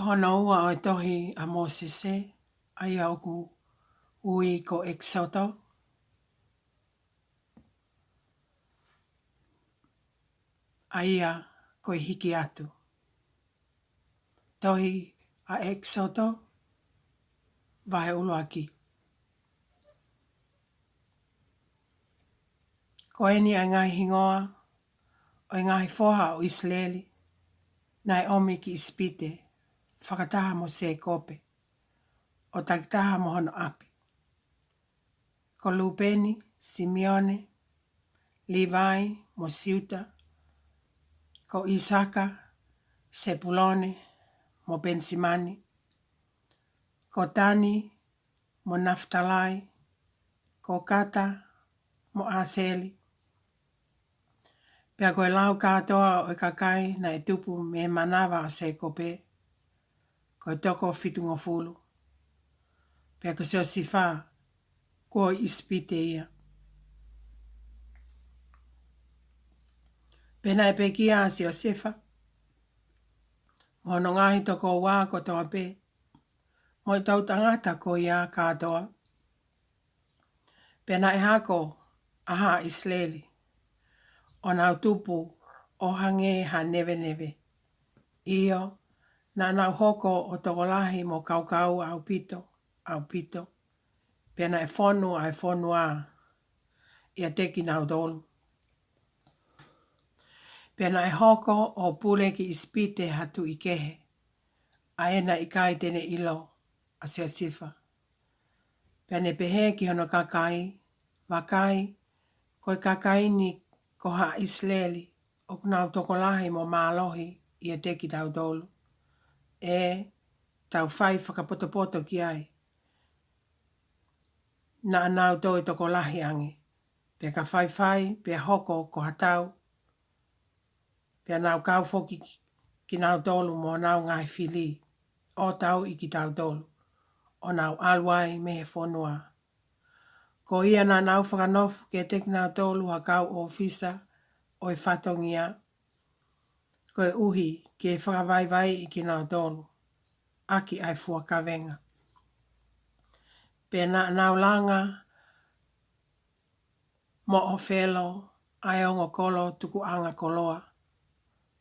Kono ua o tohi a Mosese, aia oku ui ko Exodo. Aia ko hiki atu. Tohi a Exodo, vahe uluaki. Ko eni a ngai hingoa, o ngai foha o Israeli, nai omi ki ispite, whakataha mo se kope, o takitaha mo hono api. Ko Lupeni, Simeone, Levi, mo Siuta, ko Isaka, Sepulone, mo Bensimani, ko Tani, mo Naftalai, ko Kata, mo Aseli. Pea koe lau katoa o kakai na e tupu me manawa o se kope, koe toko fitungo fulu. Pea ko seo sifa, ko ispite ia. Pena e pekia si o sefa, mo no ngahi toko wā ko toa pe, mo i tau tangata ko ia katoa. Pena e hako aha Israeli, o nau tupu o hange ha neve neve. Iyo, na nau hoko o tokolahi mo kaukau au pito. Pena e whonu a, ia teki nau dolu. Pena e hoko o pule ki ispite hatu i kehe, a ena i kai tene ilo a seo sifa. Pena e pehe ki hono kakai, wakai, koe kakai ni ko ha Israeli, o kunau tokolahi mo mālohi ia teki tau dolu. E tau whai whakapotopoto ki ai. Na anau toi tokolahi ange. Pea ka whai, pea hoko ko hatau. Pea nau kau foki ki nau dolu mo nau ngai whili. O tau i ki tau dolu. O nau alwai me he whonua. Ko ia na nau whakanofu ke teki nau dolu ha kau o fisa o e whatongia. Ko e uhi ke whakawai i ki nau dolu. Aki ai fua kawenga. Pea na nau langa mo o whelo ai ongo kolo tuku anga koloa.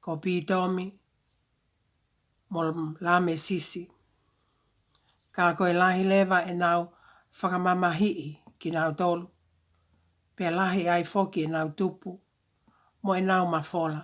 Ko pitomi mo lame sisi. Ka koe lahi lewa e nau whakamamahii ki nau dolu. Pea lahi ai foki e nau tupu mo e nau mafola.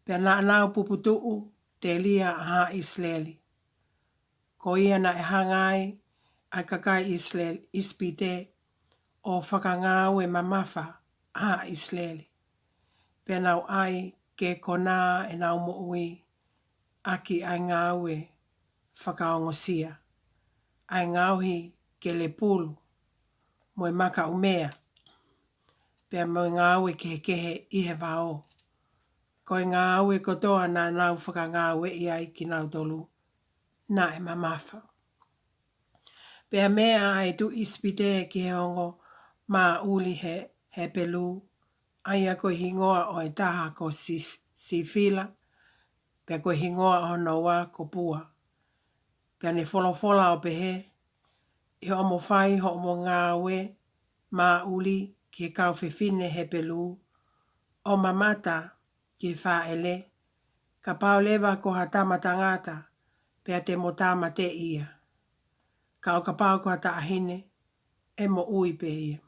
Pea na nau puputuu te lia aha Israeli. Ko ia na e hangai ai kakai Israel ispite o whakangau e mamafa aha Israeli. Pea nau ai ke kona e nau mo ui aki ai ngau e whakaongosia. Ai ngauhi ke le pulu mo e maka umea. Pea mo ngau e kehe ihe wao. Ko e ngau e kotoa na nau whakangau e iai ki nau dolu na e mamafa. Pea mea ai tu ispite ki he ongo maa uli he pelu. Aia ko hingoa o e taha ko sifila. Pea ko hingoa o noa ko pua. Pea ne wholofola o pehe. I ho mo whai ho mo ngāwe maa uli ki kau whiwhine he pelu. O mamata ki whaele. Ka pau lewa ko ha tamata ngata. Pea te mo tama te ia. Ka o ka pau ko ha ta ahine. E mo ui pe ia.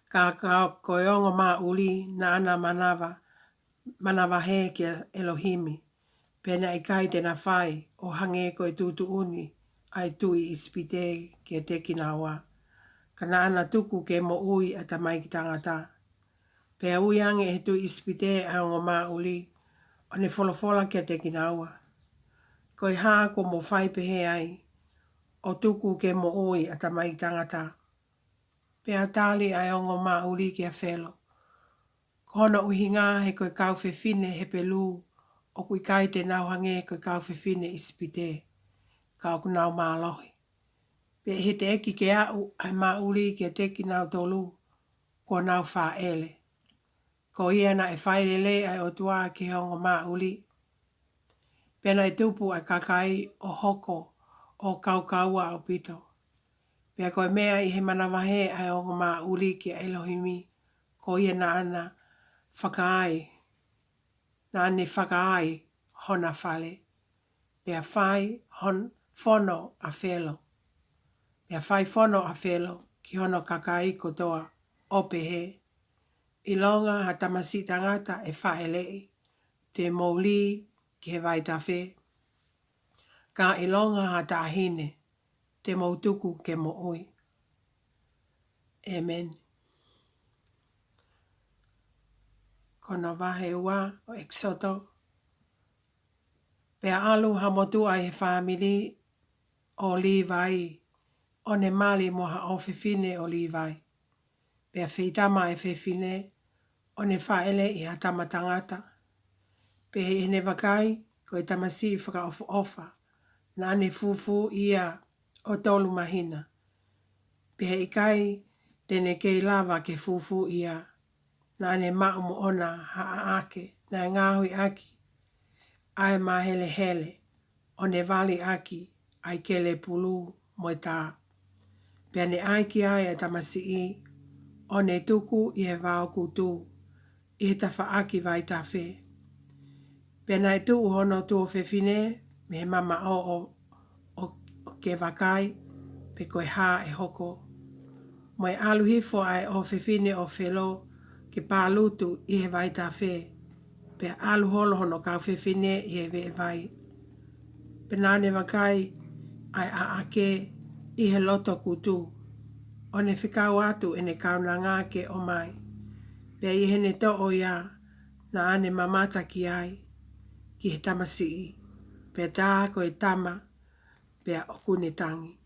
Ka koe ongo maa uli na ana manawa he ki Elohimi. Pena i kai te na whai o hange koe tutu uni ai tui ispite ke teki nawa. Kana ana tuku ke mo ui ata mai ki tangata. Pea ui ange he tui ispite a ongo maa uli o ne wholofola ke teki nawa. Koe haa ko mo whai pehe ai o tuku ke mo ui ata mai ki tangata. Pea tali ai ongo maa uli ki a whelo. Kono uhinga he koe kau whiwhine he pelu o kui kai te nau hange koe kau whiwhine ispite. Kau ku nau mālohi. Pe he te eki ke au ai maa uli ki a teki nau tolu ko nau whaele. Ko ia na e whaelele ai o tua ki hongo maa uli. Pena I tupu ai kakai o hoko o kaukaua o pito. Pea koe mea I he manawahe ai o ngā uri ki Elohimi ko ia na ana whakaai. Na ane whakaai hona whale. Pea whai whono a whelo. Pea whai whono a whelo ki hono kakai kotoa o pehe. I longa ha tamasi tangata e whaelei. Te mouli ki he vai tawhe. Ka I longa ha tahine. Te mautuku ke mo oi. Amen. Kona wahe ua o Exodo. Pea alu ha motu ai he whamiri o Levi. O ne mali moha o whiwhine o Levi. Pea whitama e whiwhine o ne whaele I ha tamatangata. Pea e ne wakai ko e tamasi whaka ofa. Na ane fufu ia o tolu mahina. Pea I kai tene kei lava ke fufu ia. Na ane maumu ona haa ake na ngāhui aki. Ai mahele hele o ne vali aki ai kele pulu mo tā. Pea ne aiki ai e tamasi I o ne tuku I he vau kutu I he tafa aki vai tā whe. Pea nai tu uhono tu o whewhine me he mama o ke wakai pe koe hā e hoko. Mo e alu hifo ai o whewhine o whelo ke pālutu I he vai tā whe. Pea alu holo hono kau whewhine I he ve vai. Pena ne wakai ai a ake I he loto kutu. O ne whikau atu e ne kaunanga ke o mai. Pea I he ne to o ia na ane mamata ki ai ki he tamasi. Pea tā ko e tama pea o kune tangi.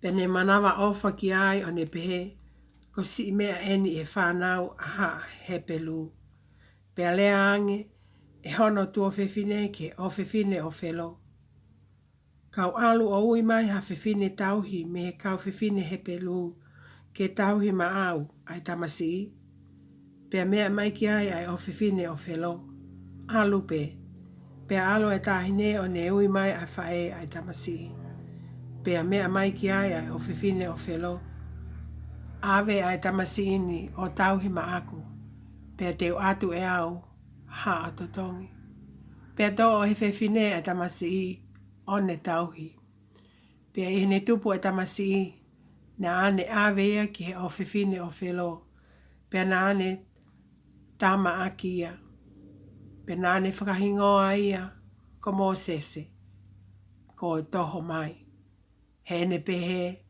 Pea ne manawa ofa ki ai o ne pehe ko si mea eni e whanau aha he pelu. Pea lea ange e hono tu o whewhine ke o whewhine o whelo. Kau alu o ui mai ha whewhine tauhi me he kau whewhine he pelu ke tauhi ma au ai tamasi. Pea mea mai ki ai o whewhine o whelo. Alu pe. Pea alu e tahine o ne ui mai ai whae ai tamasi. Pea mea mai ki ai o whewhine o whelo. Ave ai tamasi ini o tauhi ma aku. Pea teo atu e au ha o totongi. Pea to o he whewhine ai tamasi o ne tauhi. Pea I ne tupu e tamasi na ane awea ki he o whiwhine o whelo. Pea na ane tama aki ia. Pea na ane whakahingoa ia ko Mosese. Ko toho mai. He ne pehe.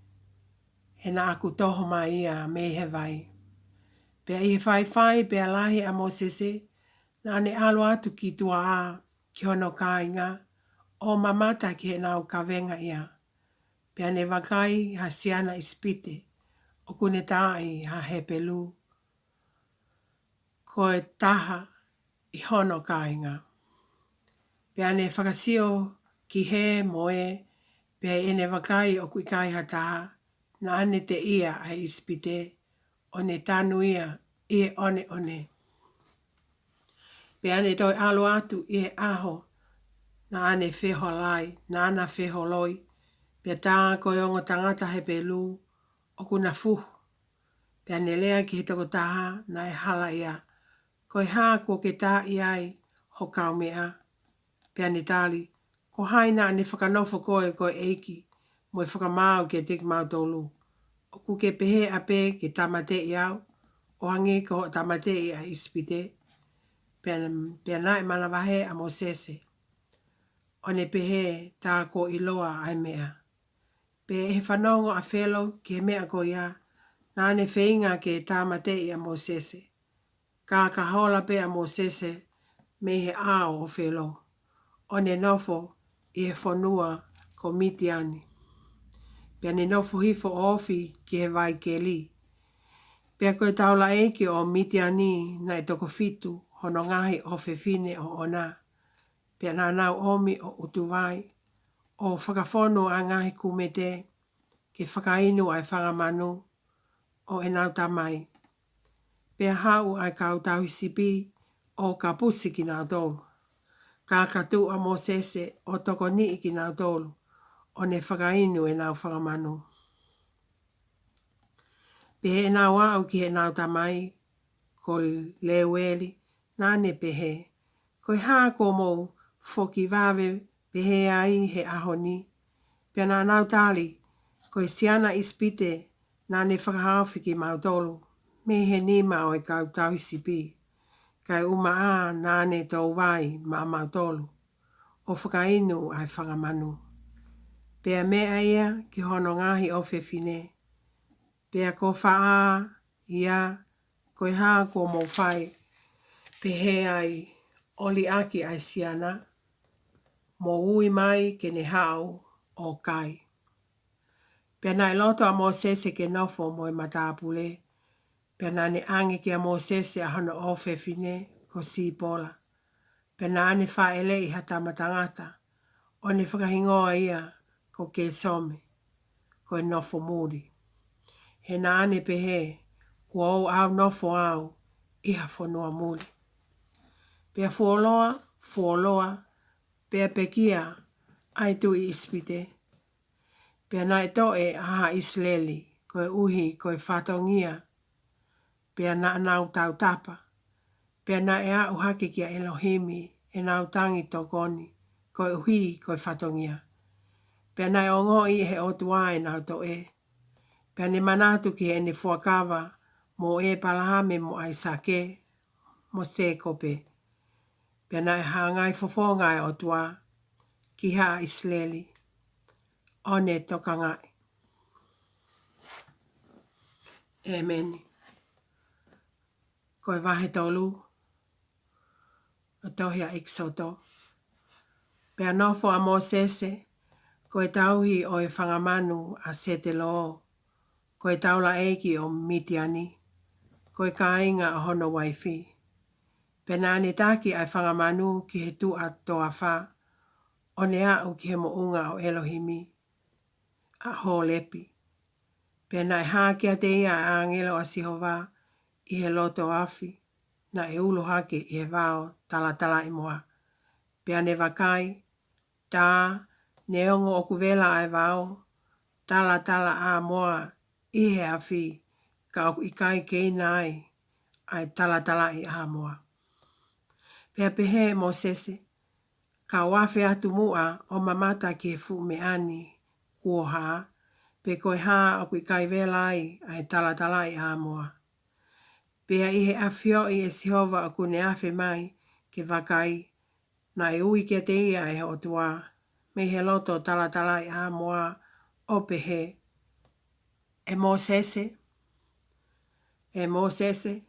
He na aku toho mai ia me he vai. Pea I he whai pea lahi a Mosese. Na ane alu atu ki tua a ki hono kāinga. O mamata ki he nau kawenga ia. Pea ne wakai ha siana ispite. O kune tai ha he pelu. Ko e taha I hono kāinga. Pea ne whakasio ki he moe. Pea e ne wakai o kui kai ha taha. Na ane te ia ai ispite. O ne tanu ia I he one. Pea ne toi alu atu I he aho. Na ane wheho lai. Na ana wheho loi. Pea tā koe ongo tangata he pelu. O kuna fuhu. Pea ne lea ki he toko taha na e hala ia. Koe hā kua ke tā iai ho kau mea. Pea ne tali. Ko haina ane whakanofo koe eiki. Mo e whakamau ke teki mau tolu. O ku ke pehe ape ke tamate iau. O hangi ko tamate ia ispite. Pea na e manawahe a Mosese. O ne pehe tā ko iloa ai mea. Pea he whanongo a whelo ke mea ko ia. Na ane whainga ke tamate ia Mosese. Ka kahola pe a Mosese me he ao o whelo. O ne nofo I he whanua ko Mitiani. Pea ne nofo hifo ofi ki he vai ke li. Pea koe taula eiki o Mitiani na toko fitu hono ngahi o whewhine o ona. Pea na nau omi o utuwai. O whakawhono a ngahi kumete ke whakainu ai whangamanu o enau tamai. Pea hau ai kau tauhisipi o ka pusi ki nā tolu. Ka katu a Mosese o toko ni ki nau tolu. O ne whakainu e nau whakamanu. Pehe e nau au ki he nau tamai. Ko leweli. Nane pehe. Ko hā ko mou. Foki wawe pehe ai he ahoni. Pena nau tali. Ko siana ispite. Nane whakahawhi ki mautolu. Me he nima o e kau tauisi pi. Kai uma a nane tau wai ma mautolu. O whakainu ai whakamanu. Pea mea ia ki hono ngahi o whewhine. Pea ko whaa ia koe hā ko mō whai. Pehe ai oli aki ai siana. Mō ui mai ke ne hao o kai. Pea nai loto a Mosese ke nofo mo e matapule. Pea nane ange ki a Mosese a hono o whewhine ko Sipola. Pea nane wha ele i hata matangata. O ne whakahingoa ia ko ke some. Ko e nofo muri. He nane pehe. Ko au nofo au. Iha whanua muri. Pea fuoloa. Pea pekia. Ai tu i ispite. Pea nai toe aha Isleli. Koe uhi koe whatongia. Pea na nau tau tapa. Pea na e au hake kia Elohimi. E nau tangi tokoni. Koe uhi koe whatongia. Pea nai ongo i he otua e nau to e. Pea ne manatu ki he ne fuakawa. Mo e palahame mo ai sake. Mo se kope. Pea nai hangai fofonga e otua. Ki ha Isleli. One toka ngai. Amen. Koe wahe tolu. O tohia Exodo. Pea nofo a Mosese. Koe tauhi o e whangamanu a sete loo. Koe taula eiki o Midiani. Koe kainga o hono waifi. Pea nane taki ai whangamanu ki he tu a toa wha. O ne au ki he mounga o Elohimi. A ho lepi. Pea nai hake a te ia a angelo a Sihova. I he loto afi. Na e ulu hake i he vao talatala i moa. Pea ne wakai. Tā. Ne ongo o kuvela ai vao. Talatala a moa. I he afi. Ka oku ikai kei nai. Ai talatala i a moa. Pea pehe Mosese. Ka wafe atu mua o mamata ki he fu me ani. Kuoha. Pe koe haa oku ikai velai. Ai talatala i a moa. Pea i he awhio i e Sihova o kune awhi mai ke wakai. Na e ui ke te ia e o tua. Me he loto talatala i a moa o pehe. E Mosese. E Mosese.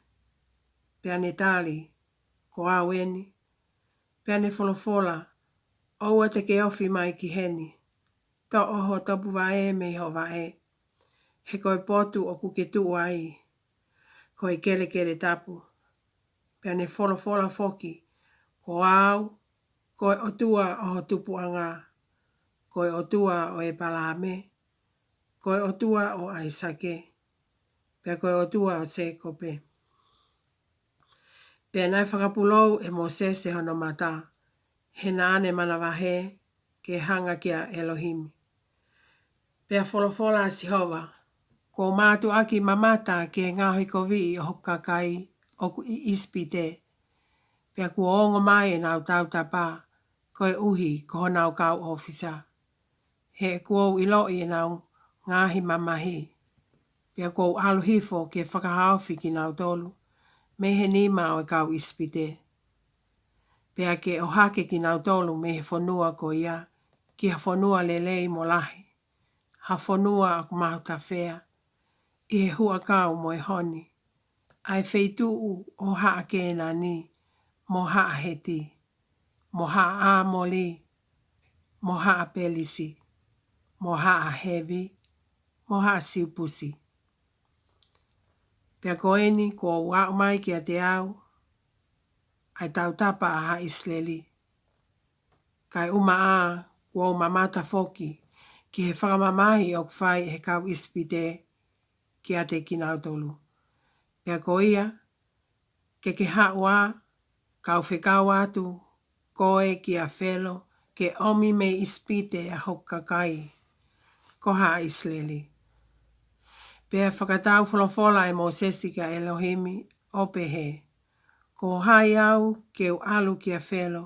Pea ne tali. Ko aweni. Pea ne folofola. Oua te ke ofi mai ki heni. To oho topu vae me ho vae. He koe potu o kuke tu ai. Koe kere tapu. Pea ne folofola foki. Ko au. Koe otua o tupu anga. Koe otua o e palame. Koe otua o aisake. Pea koe otua o se kope. Pea nai whakapulou e Mosese hono mata. He naane manawahe ke hanga kia Elohimi. Pea folofola a Sihova. Ko mātu aki mamata ke ngahi kovi o hokakai o i ispite. Pea kua ongo mai e nau tau tapa. Koe uhi ko nau kau ofisa. He kuou ilo i nau ngahi mamahi. Pea kuou aluhifo ke whakahauwhi ki nau tolu. Me he nima o kau ispite. Pea ke o hake ki nau tolu me he whanua ko ia. Ki ha whanua lelei mo lahi. Ha whanua aku mahuta whea. I he hua kau mo e honi. Ai wheituu o haa kēna ni. Mo haa heti. Mo haa āmoli. Mo haa pelisi. Mo haa hevi. Mo haa siupusi. Pea koeni ko wau mai ki a te au. Ai tau tapa a ha Isleli. Kai uma a kua mamata foki. Ki he whakamamahi o kwhai he kau ispite. Ki a te kinautolu. Pea ko ia. Ke haua. Kau whekau atu. koe ki a whelo ke omi me ispite a hokakai, ko ha Isleli. Pea whakatau wholofola e Mosesi ka Elohimi o pehe. Ko hai au ke u alu ki a whelo,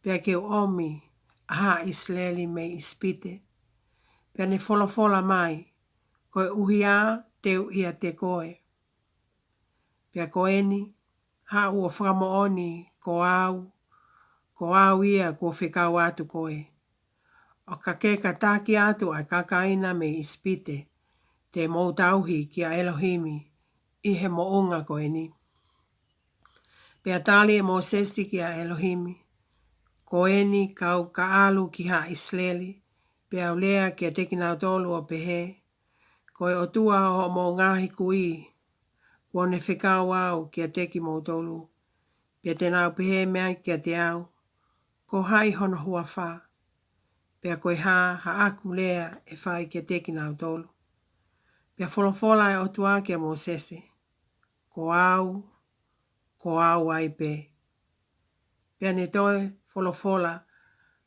pea ke u omi a ha Isleli me ispite. Pea ne wholofola mai, koe uhia teu ia te koe. Pea koeni, ha ua whakamooni ko au ia ko whikau atu koe. O ka ke ka taki atu ai kakaina me ispite, te moutauhi ki a Elohimi, i he mounga koeni. Pea tali e Mosesi ki a Elohimi, koeni kau ka alu ki ha Isleli, pea ulea ki a tekinau tolu o pehe, koe o tua o mo ngahi kui, kuone whikau au ki a teki mo tolu, pea te nau pehe mea ki a te au, ko hai hono hua wha, pea koe ha aku lea e whai ki a teki nau tolu. Pea wholofola e o tua ki a Mosesi, ko au ai pe. Pea ne toi wholofola,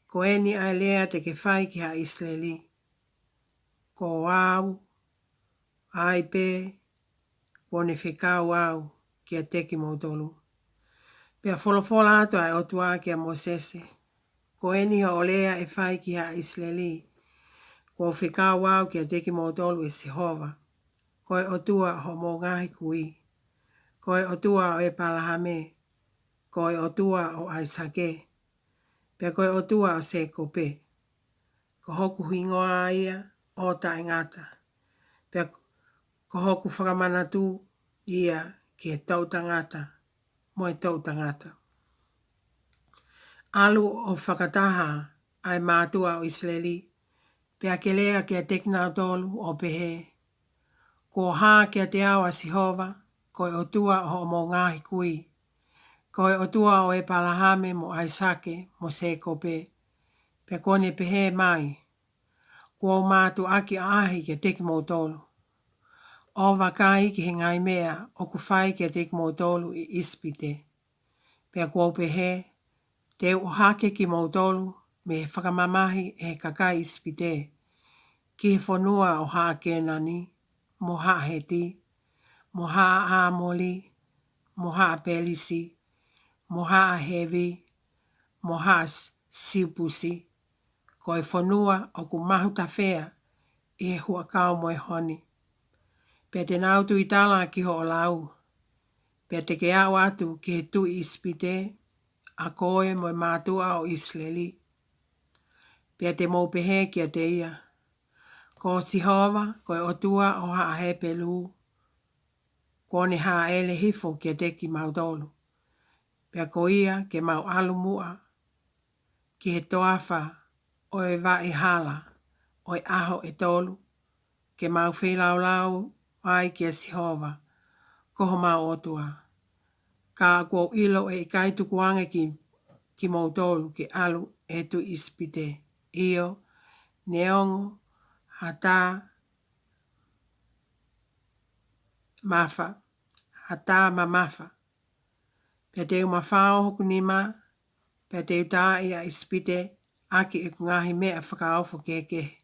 ko eni ai lea te ke whai ki ha Isleli, ko au ai pe, kuone whikau au ki a teki mo tolu. Pea wholofola atu ai o tua ki a Mosesi, ko eni o lea e whai ki ha Isleli, ko whikau au ki a teki mo tolu e Sihova, koe o tua ho mo ngahi kui, koe o tua o e palahame, koe o tua o Aisake, pea koe o tua o Sekope, ko hoku hingoa ia o ta ingata, pea ko hoku whakamanatu ia ki e tau tangata, mo e tau tangata. Alu o whakataha ai mātua o Isleli, pea ke lea ki a teknau tolu o pehe, ko ha ki a te awa Sihova, koe o tua o mo ngahi kui, koe o tua o e palahame mo Aisake mo Sekope, pea kone pehe mai, ko mātu aki ahi ki a teki mo tolu. O wakai ki he ngai mea o ku whai ki a teki mo tolu i ispite, pea ko pehe, te uhake ki mo tolu me whakamamahi e kakai ispite, ki he whanua o hake nani, mo haa heti, mo haa amoli, mo haa pelisi, mo haa hevi, mo haa siupusi, ko e whanua o ku mahuta whea i he huakau mo e honi. Pea te nautu i tala ki ho o lau, pea te ke au atu ki he tu ispite, a koe mo e mātua o Isleli, pea te mou pehe ki a te ia, ko Sihova koe o tua o haa he pelu, kone haa ele hifo ki a teki mautolu, pea ko ia ke mau alumua, ki he toafa o e wa i hala, o e aho e tolu, ke mau whilau lau ai ki a Sihova, koho mau otua. Ka ko ilo e kai tukuange ki mautolu ki alu e tu ispite, io, neongo, hata mamafa. Pea te umawhao hoku nima, pea te uta i a ispite, aki e kungahi mea whakaofo kekehe.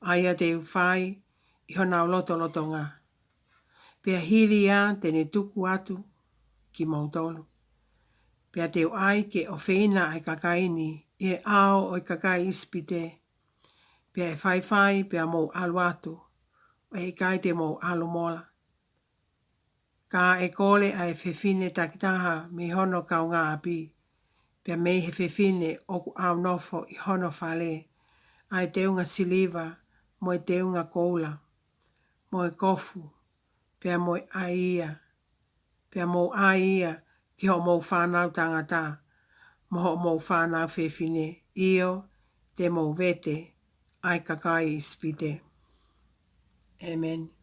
Aia te uwhai i hona loto ngā. Pea hili ia tene tuku atu ki mautolu. Pea te uai ke o whina ai kakaini i e ao o i kakai ispite. Pea e whai pea mou alu atu, o e kai te mou alu mola. Ka e kole ai whewhine takitaha mi hono kau ngā api. Pea mei he whewhine oku au nofo i hono whale. Ai te unga siliva, mo e te unga koula, mo e kofu, pea mo e aia. Pea mo aia ki ho mou whanau tangata, mo ho mou whanau whewhine. Io te mou vete ai kakai ispite. Amen.